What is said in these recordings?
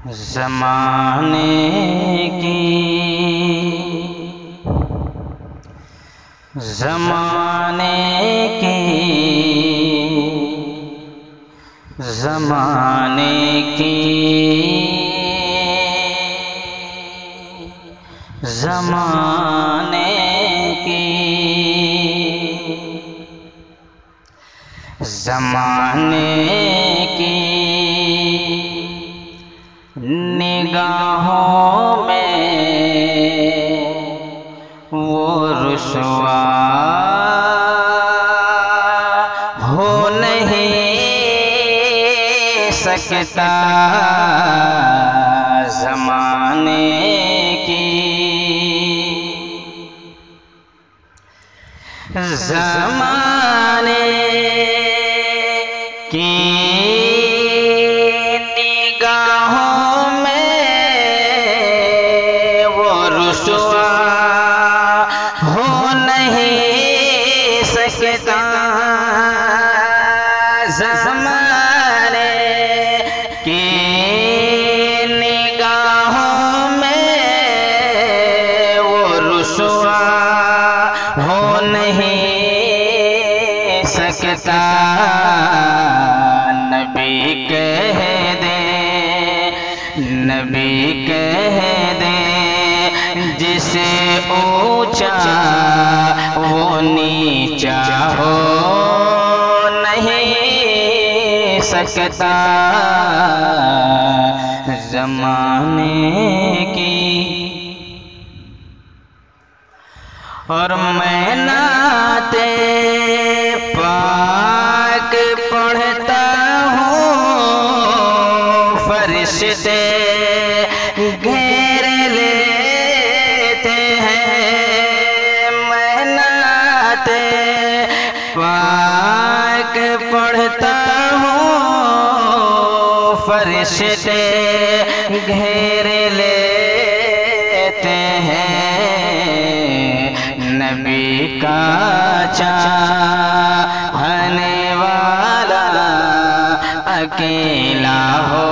زمانے کی زمانے کی زمانے کی زمانے کی زمانے کی نگاہوں میں وہ رسوا ہو نہیں سکتا زمانے کی زمانے کی رسوا ہو نہیں سکتا زمانے کی نگاہوں میں وہ رسوا ہو نہیں سکتا نبی کہہ دے نبی کہہ دے جسے اونچا وہ نیچا ہو نہیں سکتا زمانے کی اور میں نعت پاک پڑھتا ہوں فرشتے گھیر لیتے ہیں میں نعت پاک پڑھتا ہوں فرشتے گھیر لیتے ہیں نبی کا چاہنے والا اکیلا ہو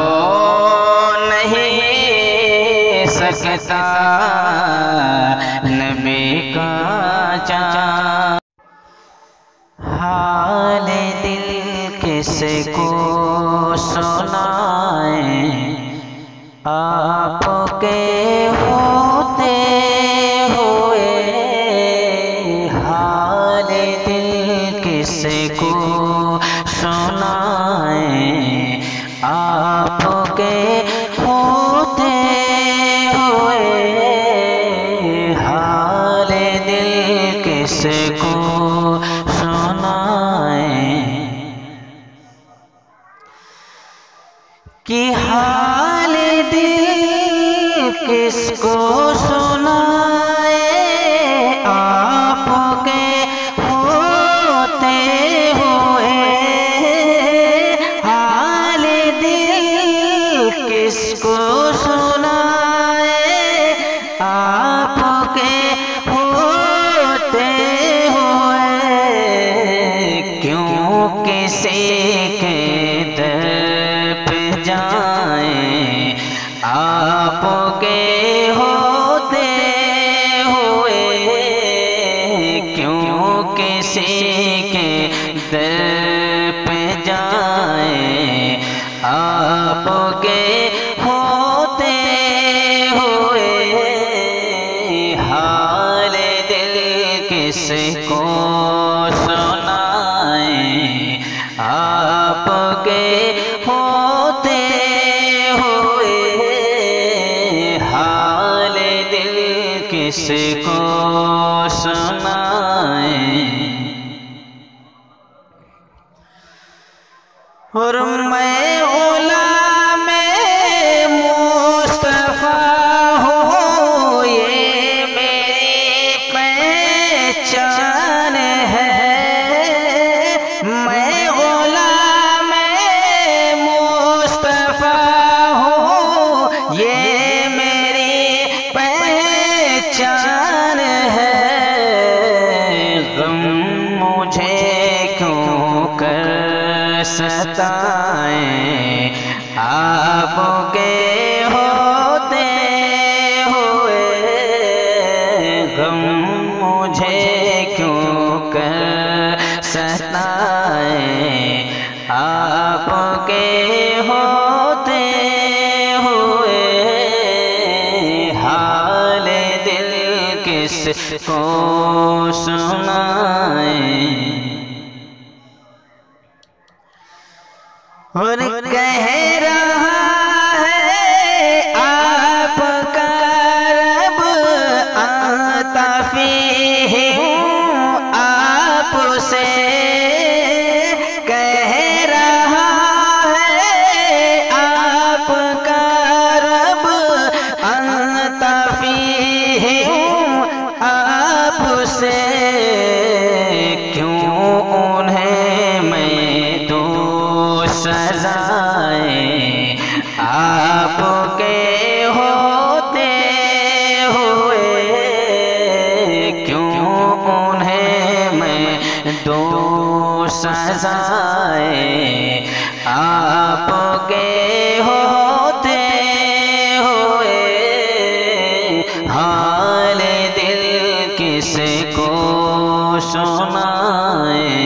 نہیں سکتا نبی کا حال دل کس کو سنائیں آپ کے ہوتے ہوئے حال دل کس کو سنائیں آپ کے ہوتے ہوئے حال دل کس کو سنائیں کہ حال دل کس کو سنائیں آپ کے ہوتے ہوئے حال دل کس کو سنائیں آپ کے ہوتے ہوئے کیوں کسی کے در پہ جائیں آپ کے ہوتے ہوئے کیوں کسی کے در پہ جائیں آپ کے ہوتے ہوئے حال دل کس کو سنائیں آپ کے ہوتے ہوئے حال دل کس کو سنائیں اور میں غلام مصطفیٰ ہوں یہ میری پہچان ہے میں غلام مصطفیٰ ہوں یہ میری پہچان ہے غم مجھے کیوں کر ستائیں آپ کے کو سنائیں اور کہہ رہا ہے آپ کا رب انت فیہم آپ سے کہہ رہا ہے آپ کا رب انت فیہم آپ سے کیوں انہیں میں دوں سزائیں آپ کے ہوتے ہوئے کیوں انہیں میں دوں سزائیں آپ کے ہوتے ہوئے حال دل کس کو سنائیں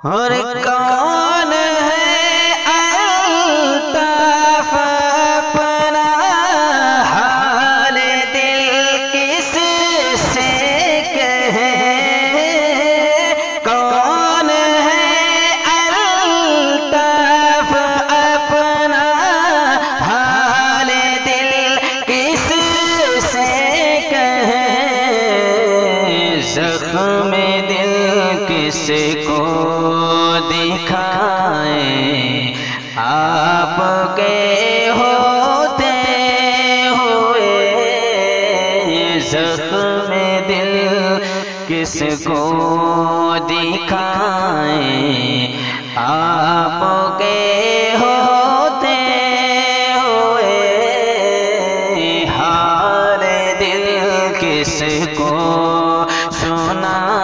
اور کون ہے الطاف اپنا حال دل کس سے کہے کون ہے الطاف اپنا حال دل کس سے کہے زخم دل کس کو دکھائیں آپ کے ہوتے ہوئے زخم دل کس کو دکھائیں آپ کے ہوتے ہوئے حال دل کس کو سنائیں